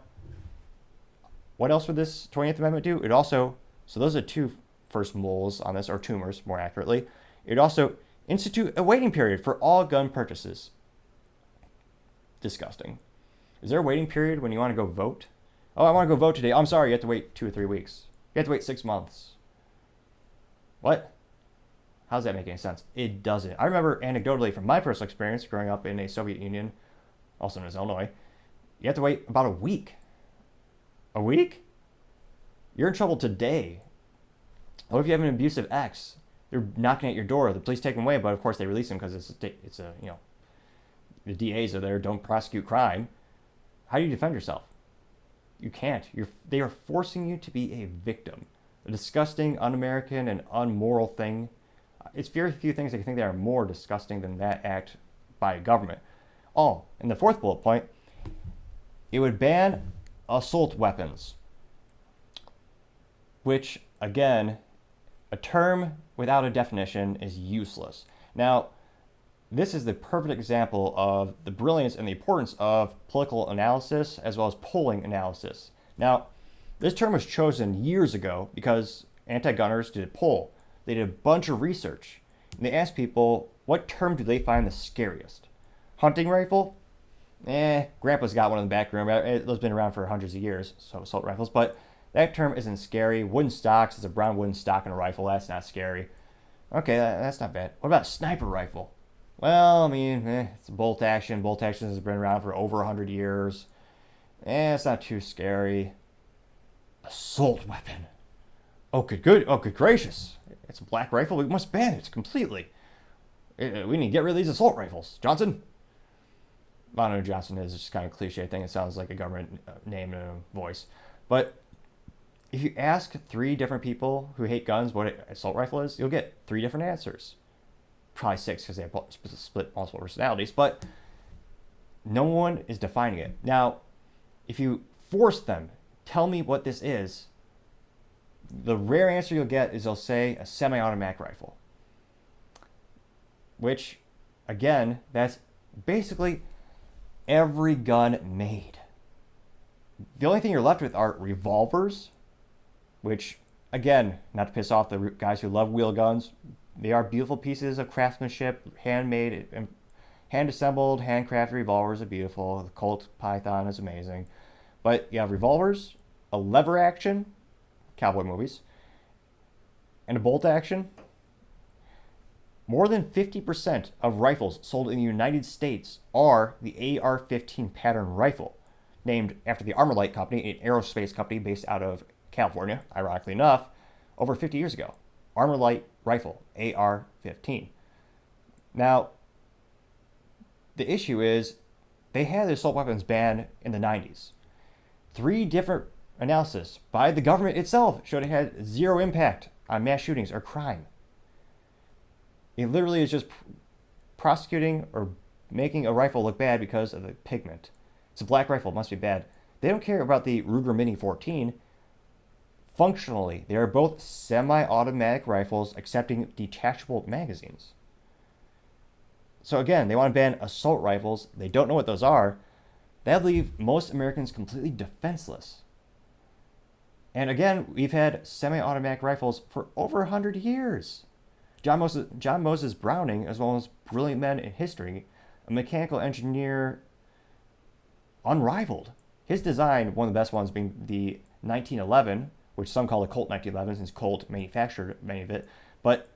[SPEAKER 1] what else would this 20th Amendment do? So those are 2 first moles on this, or tumors more accurately. It also institute a waiting period for all gun purchases. Disgusting. Is there a waiting period when you want to go vote? Oh, I want to go vote today. I'm sorry, you have to wait 2 or 3 weeks. You have to wait 6 months. What? How does that make any sense? It doesn't. I remember anecdotally from my personal experience growing up in a Soviet Union, also known as Illinois, you have to wait about a week. A week? You're in trouble today. What if you have an abusive ex? They're knocking at your door. The police take them away, but of course they release them because the DAs are there. Don't prosecute crime. How do you defend yourself? You can't. They are forcing you to be a victim. A disgusting, un-American, and unmoral thing. It's very few things I can think that are more disgusting than that act by a government. Oh, and the 4th bullet point, it would ban assault weapons, which, again, a term without a definition is useless. Now, this is the perfect example of the brilliance and the importance of political analysis as well as polling analysis. Now, this term was chosen years ago because anti-gunners did a poll. They did a bunch of research. And they asked people, what term do they find the scariest? Hunting rifle? Grandpa's got one in the back room. It's been around for hundreds of years, so assault rifles. But that term isn't scary. Wooden stocks is a brown wooden stock and a rifle. That's not scary. Okay, that's not bad. What about a sniper rifle? Well, I mean, it's a bolt action. Bolt action has been around for over 100 years. It's not too scary. Assault weapon. Oh, good gracious. It's a black rifle. We must ban it completely. We need to get rid of these assault rifles. Johnson? I don't know who Johnson is. It's just kind of a cliche thing. It sounds like a government name and a voice. But if you ask 3 different people who hate guns what an assault rifle is, you'll get 3 different answers. Probably 6 because they have split multiple personalities. But no one is defining it. Now, if you force them, tell me what this is, the rare answer you'll get is they'll say a semi-automatic rifle. Which, again, that's basically every gun made. The only thing you're left with are revolvers, which, again, not to piss off the guys who love wheel guns, they are beautiful pieces of craftsmanship, handmade, hand-assembled, handcrafted revolvers are beautiful. The Colt Python is amazing. But you have revolvers, a lever action, cowboy movies, and a bolt action. More than 50% of rifles sold in the United States are the AR-15 pattern rifle, named after the Armalite Company, an aerospace company based out of California, ironically enough, over 50 years ago. Armalite rifle, AR-15. Now, the issue is they had the assault weapons ban in the 90s. 3 different analysis by the government itself showed it had 0 impact on mass shootings or crime. It literally is just prosecuting or making a rifle look bad because of the pigment. It's a black rifle, it must be bad. They don't care about the Ruger Mini 14. Functionally, they are both semi-automatic rifles accepting detachable magazines. So again, they want to ban assault rifles. They don't know what those are. That would leave most Americans completely defenseless. And again, we've had semi-automatic rifles for over 100 years. John Moses Browning, as well as brilliant men in history, a mechanical engineer unrivaled. His design, one of the best ones being the 1911, which some call the Colt 1911 since Colt manufactured many of it, but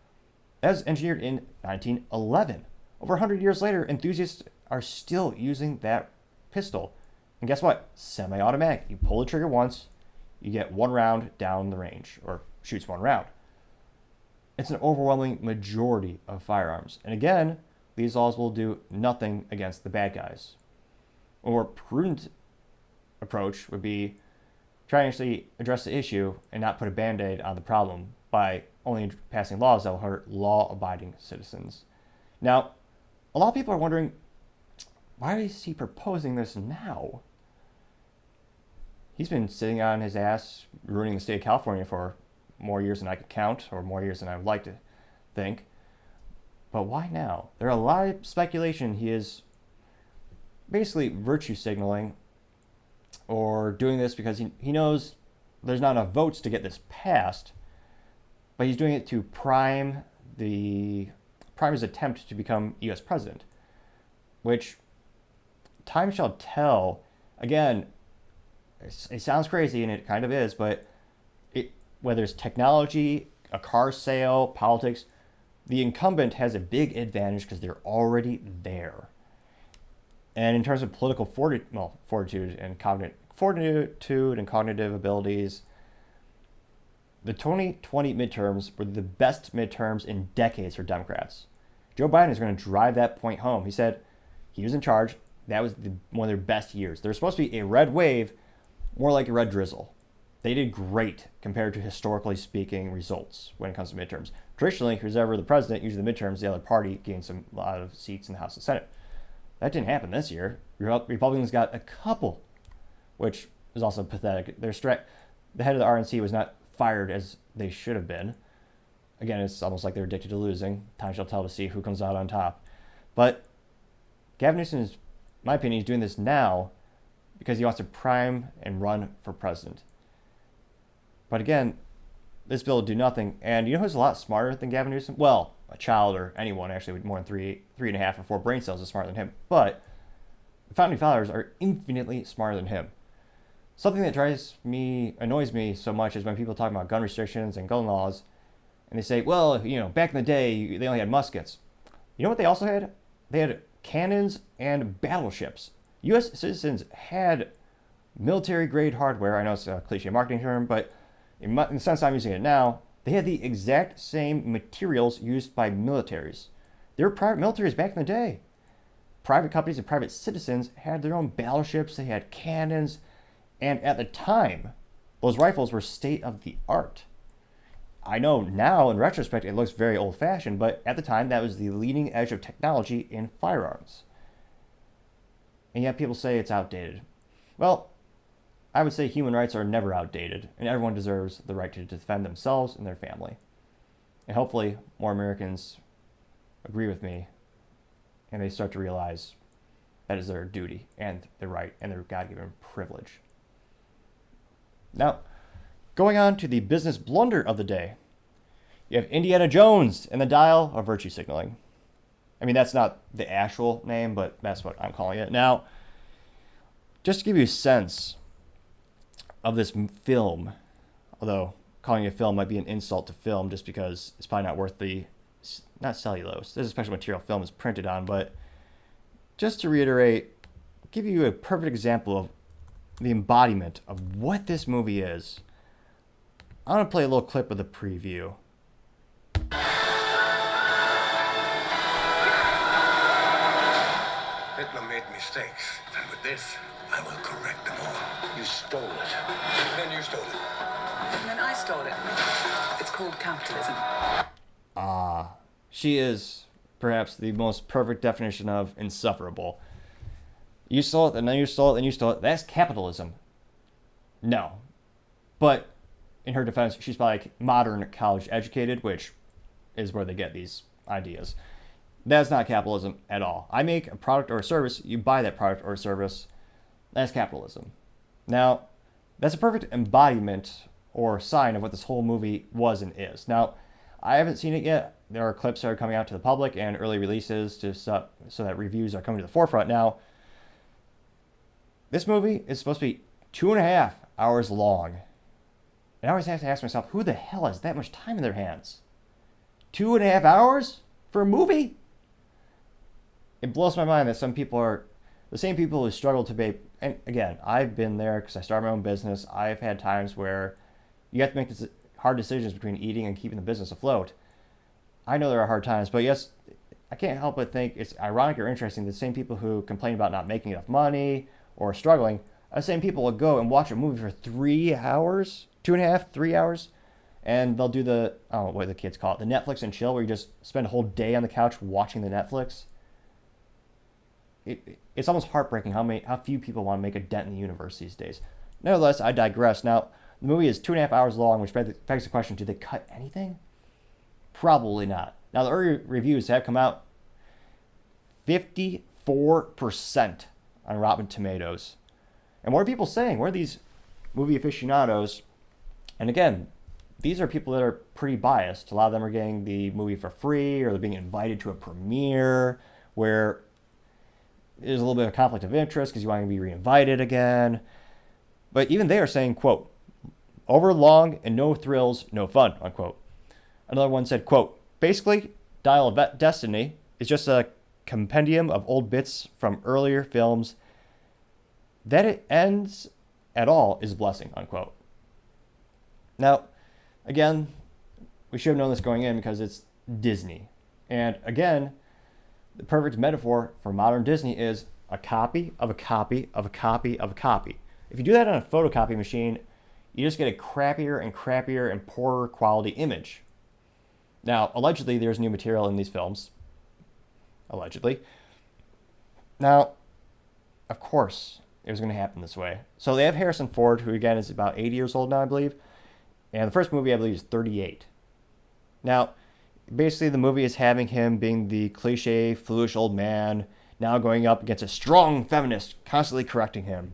[SPEAKER 1] that was engineered in 1911. Over 100 years later, enthusiasts are still using that pistol. And guess what? Semi-automatic. You pull the trigger once, you get 1 round down the range, or shoots 1 round. It's an overwhelming majority of firearms. And again, these laws will do nothing against the bad guys. A more prudent approach would be try to actually address the issue and not put a band-aid on the problem by only passing laws that will hurt law-abiding citizens. Now, a lot of people are wondering, why is he proposing this now? He's been sitting on his ass, ruining the state of California for more years than I could count, or more years than I would like to think. But why now? There are a lot of speculation he is basically virtue signaling or doing this because he knows there's not enough votes to get this passed, but he's doing it to prime his attempt to become U.S. president, which time shall tell. Again, it sounds crazy, and it kind of is, but whether it's technology, a car sale, politics, the incumbent has a big advantage because they're already there. And in terms of political fortitude and cognitive abilities, the 2020 midterms were the best midterms in decades for Democrats. Joe Biden is going to drive that point home. He said he was in charge. That was one of their best years. There's supposed to be a red wave, more like a red drizzle. They did great compared to historically speaking results when it comes to midterms. Traditionally, who's ever the president, usually the midterms, the other party gains a lot of seats in the House and Senate. That didn't happen this year. Republicans got a couple, which is also pathetic. The head of the RNC was not fired as they should have been. Again, it's almost like they're addicted to losing. Time shall tell to see who comes out on top. But Gavin Newsom, in my opinion, he's doing this now because he wants to prime and run for president. But again, this bill will do nothing. And you know who's a lot smarter than Gavin Newsom? Well, a child or anyone actually with more than 3.5 or 4 brain cells is smarter than him. But the founding fathers are infinitely smarter than him. Something that annoys me so much is when people talk about gun restrictions and gun laws, and they say, well, back in the day, they only had muskets. You know what they also had? They had cannons and battleships. U.S. citizens had military-grade hardware. I know it's a cliche marketing term, but in the sense I'm using it now, they had the exact same materials used by militaries. They were private militaries back in the day. Private companies and private citizens had their own battleships, they had cannons, and at the time, those rifles were state-of-the-art. I know now, in retrospect, it looks very old-fashioned, but at the time, that was the leading edge of technology in firearms. And yet people say it's outdated. Well, I would say human rights are never outdated, and everyone deserves the right to defend themselves and their family. And hopefully, more Americans agree with me, and they start to realize that is their duty and their right and their God-given privilege. Now, going on to the business blunder of the day. You have Indiana Jones and the dial of virtue signaling. I mean, that's not the actual name, but that's what I'm calling it. Now, just to give you a sense of this film, although calling it a film might be an insult to film just because it's probably not worth not cellulose. This is a special material film is printed on, but just to reiterate, give you a perfect example of the embodiment of what this movie is. I'm going to play a little clip of the preview.
[SPEAKER 2] Hitler made mistakes, and with this, I will correct them all. You stole it. Then you stole it.
[SPEAKER 3] And then I stole it. It's called capitalism.
[SPEAKER 1] She is perhaps the most perfect definition of insufferable. You stole it, and then you stole it, and you stole it. That's capitalism. No. But in her defense, she's probably like modern college educated, which is where they get these ideas. That's not capitalism at all. I make a product or a service, you buy that product or service. That's capitalism. Now, that's a perfect embodiment or sign of what this whole movie was and is. Now, I haven't seen it yet. There are clips that are coming out to the public and early releases so that reviews are coming to the forefront now. This movie is supposed to be 2.5 hours long. And I always have to ask myself, who the hell has that much time in their hands? 2.5 hours for a movie? It blows my mind that some people are the same people who struggle to pay. And again, I've been there because I started my own business. I've had times where you have to make hard decisions between eating and keeping the business afloat. I know there are hard times, but yes, I can't help but think it's ironic or interesting that the same people who complain about not making enough money or struggling are the same people will go and watch a movie for 3 hours, 2.5, 3 hours, and they'll do what do the kids call it, the Netflix and chill, where you just spend a whole day on the couch watching the Netflix. It's almost heartbreaking how few people want to make a dent in the universe these days. Nevertheless, I digress. Now, the movie is 2.5 hours long, which begs the question, did they cut anything? Probably not. Now, the early reviews have come out 54% on Rotten Tomatoes. And what are people saying? What are these movie aficionados? And again, these are people that are pretty biased. A lot of them are getting the movie for free, or they're being invited to a premiere where there's a little bit of conflict of interest because you want to be reinvited again. But even they are saying, quote, over long and no thrills, no fun, unquote. Another one said, quote, basically, Dial of Destiny is just a compendium of old bits from earlier films. That it ends at all is a blessing, unquote. Now, again, we should have known this going in because it's Disney. And again, the perfect metaphor for modern Disney is a copy of a copy of a copy of a copy. If you do that on a photocopy machine, you just get a crappier and crappier and poorer quality image. Now, allegedly, there's new material in these films. Allegedly. Now, of course, it was going to happen this way. So they have Harrison Ford, who again is about 80 years old now, I believe. And the first movie, I believe, is 38. Now, basically, the movie is having him being the cliche, foolish old man, now going up against a strong feminist, constantly correcting him.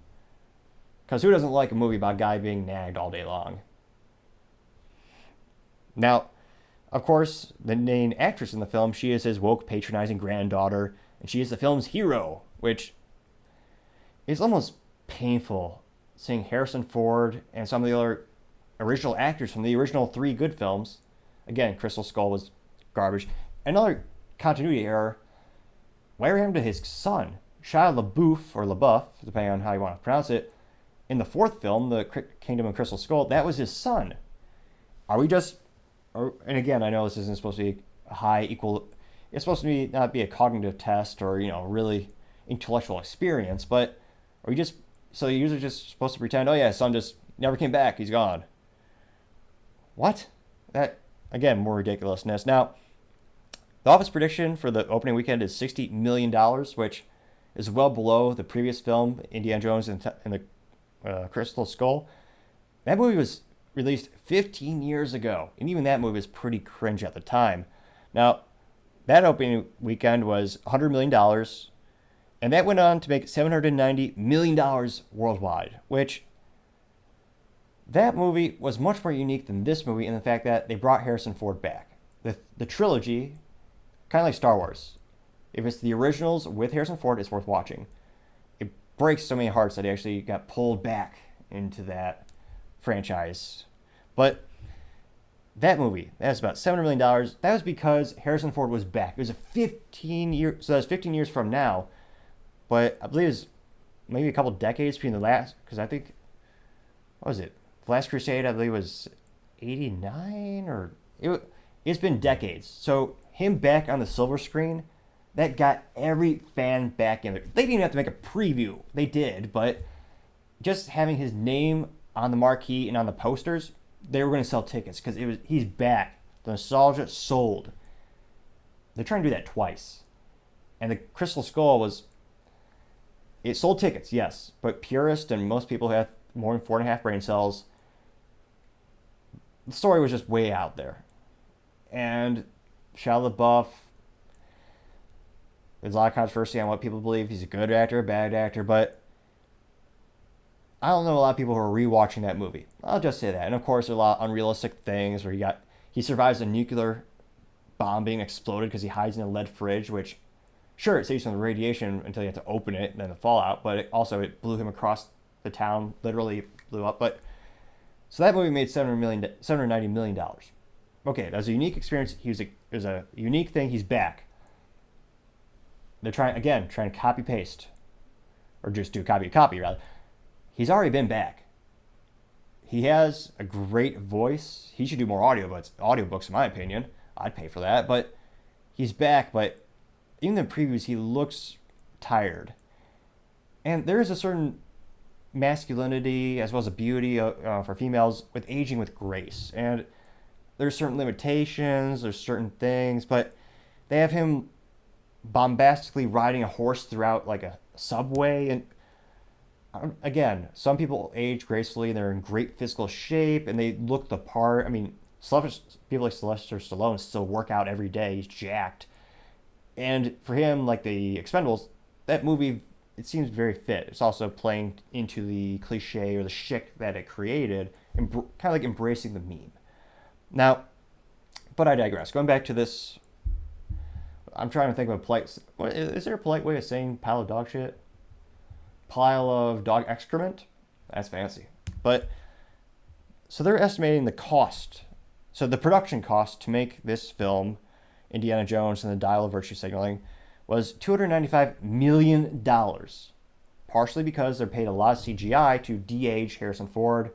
[SPEAKER 1] Because who doesn't like a movie about a guy being nagged all day long? Now, Of course, the main actress in the film, she is his woke, patronizing granddaughter, and she is the film's hero, which is almost painful seeing Harrison Ford and some of the other original actors from the original 3 good films. Again, Crystal Skull was garbage. Another continuity error. Whatever happened to his son, Shia LaBeouf, or LaBeouf, depending on how you want to pronounce it, in the 4th film, The Kingdom of Crystal Skull, that was his son. Are we just... and again, I know this isn't supposed to be a high equal... It's supposed to be not be a cognitive test or, really intellectual experience, but are we just... So the user's just supposed to pretend, oh yeah, his son just never came back, he's gone. What? That, again, more ridiculousness. Now, the office prediction for the opening weekend is $60 million, which is well below the previous film, Indiana Jones and the Crystal Skull. That movie was released 15 years ago, and even that movie was pretty cringe at the time. Now, that opening weekend was $100 million, and that went on to make $790 million worldwide, which that movie was much more unique than this movie in the fact that they brought Harrison Ford back. The trilogy, kind of like Star Wars, if it's the originals with Harrison Ford, it's worth watching. It breaks so many hearts that he actually got pulled back into that franchise. But that movie, that was about $700 million. That was because Harrison Ford was back. It was a 15 year, so that was 15 years from now. But I believe it was maybe a couple decades between the last, because I think, what was it? The Last Crusade, I believe, was 89 or it's been decades. So him back on the silver screen, that got every fan back in there. They didn't even have to make a preview. They did, but just having his name on the marquee and on the posters, they were going to sell tickets because he's back. The nostalgia sold. They're trying to do that twice. And the Crystal Skull it sold tickets, yes, but purists and most people who have more than 4.5 brain cells, the story was just way out there. And Shia LaBeouf, there's a lot of controversy on what people believe. He's a good actor, a bad actor, but I don't know a lot of people who are rewatching that movie. I'll just say that. And of course, there are a lot of unrealistic things where he survives a nuclear bomb being exploded because he hides in a lead fridge, which, sure, it saves from the radiation until you have to open it and then the fallout, but it blew him across the town, literally blew up. But so that movie made $790 million. Okay, that was a unique experience. It was a unique thing. He's back. They're trying to copy paste, or just do copy rather. He's already been back. He has a great voice. He should do more audiobooks in my opinion. I'd pay for that. But he's back. But even in the previews, he looks tired. And there is a certain masculinity as well as a beauty for females with aging with grace. And there's certain limitations. There's certain things. But they have him bombastically riding a horse throughout like a subway, and again, some people age gracefully and they're in great physical shape and they look the part. I mean, people like Sylvester Stallone still work out every day. He's jacked, and for him, like the Expendables, that movie, it seems very fit. It's also playing into the cliche or the shtick that it created, and kind of like embracing the meme. Now, but I digress. Going back to this, I'm trying to think of a polite... Is there a polite way of saying pile of dog shit? Pile of dog excrement? That's fancy. But, so they're estimating the cost. So the production cost to make this film, Indiana Jones and the Dial of Virtue Signaling, was $295 million. Partially because they're paid a lot of CGI to de-age Harrison Ford.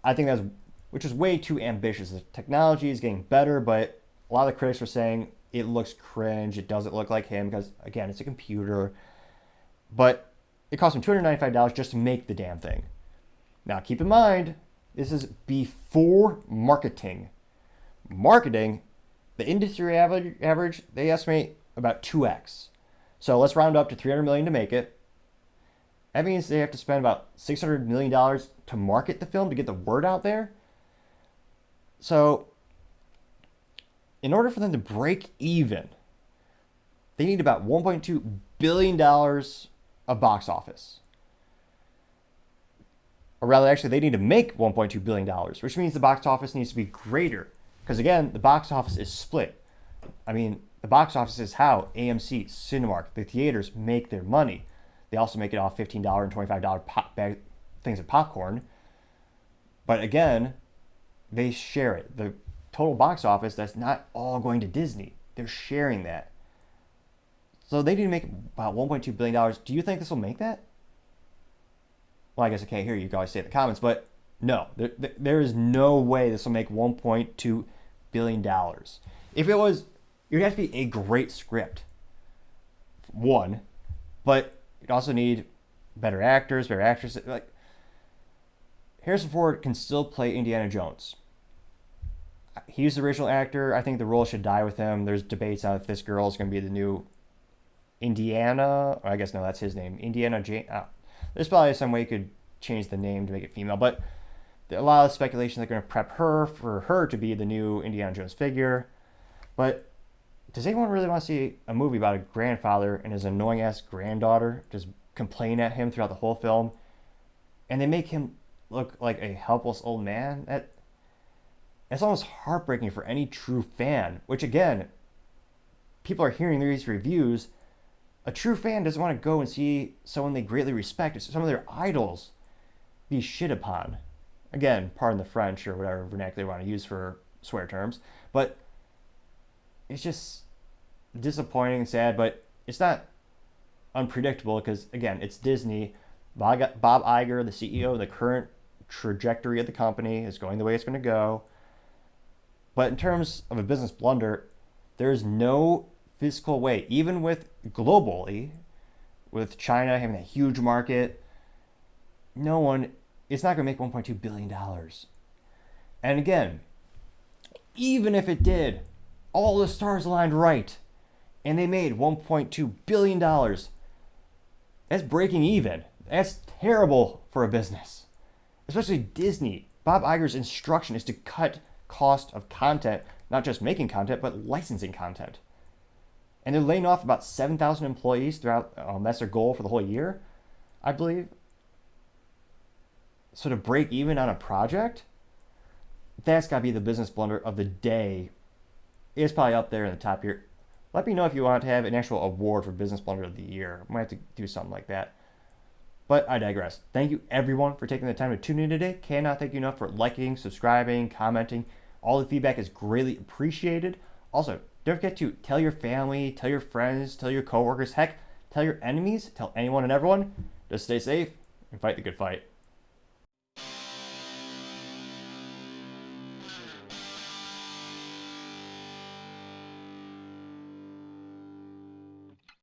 [SPEAKER 1] I think which is way too ambitious. The technology is getting better, but a lot of the critics were saying it looks cringe. It doesn't look like him because, again, it's a computer. But it cost him $295 just to make the damn thing. Now, keep in mind, this is before marketing. Marketing, the industry average, they estimate about 2x. So let's round up to $300 million to make it. That means they have to spend about $600 million to market the film, to get the word out there. So in order for them to break even, they need about $1.2 billion of box office. Or rather, actually, they need to make $1.2 billion, which means the box office needs to be greater Because again, the box office is split. I mean, the box office is how AMC, Cinemark, the theaters make their money. They also make it off $15 and $25 bag things of popcorn. But again, they share it. The total box office, that's not all going to Disney. They're sharing that. So they need to make about $1.2 billion. Do you think this will make that? Well, I guess I can't hear you. You can always say it in the comments, but no. There is no way this will make $1.2 billion. If it was, it would have to be a great script. One, but you'd also need better actors, better actresses. Like, Harrison Ford can still play Indiana Jones. He's the original actor. I think the role should die with him. There's debates on if this girl is going to be the new Indiana. Or I guess no, that's his name. Indiana Jane. There's probably some way you could change the name to make it female, but a lot of speculation they're going to prep her for her to be the new Indiana Jones figure. But does anyone really want to see a movie about a grandfather and his annoying ass granddaughter just complain at him throughout the whole film, and they make him look like a helpless old man? That's almost heartbreaking for any true fan, which again, people are hearing these reviews. A true fan doesn't want to go and see someone they greatly respect, some of their idols, be shit upon. Again, pardon the French or whatever vernacular you want to use for swear terms, but it's just disappointing and sad, but it's not unpredictable because, again, it's Disney. Bob Iger, the CEO, the current trajectory of the company is going the way it's going to go. But in terms of a business blunder, there's no physical way, even with globally, with China having a huge market, it's not going to make $1.2 billion. And again, even if it did, all the stars aligned right, and they made $1.2 billion, that's breaking even. That's terrible for a business, especially Disney. Bob Iger's instruction is to cut cost of content, not just making content, but licensing content. And they're laying off about 7,000 employees throughout, that's their goal for the whole year, I believe. So to break even on a project, that's got to be the business blunder of the day. It's probably up there in the top here. Let me know if you want to have an actual award for business blunder of the year. I might have to do something like that. But I digress. Thank you everyone for taking the time to tune in today. Cannot thank you enough for liking, subscribing, commenting. All the feedback is greatly appreciated. Also, don't forget to tell your family, tell your friends, tell your coworkers, heck, tell your enemies, tell anyone and everyone. Just stay safe and fight the good fight.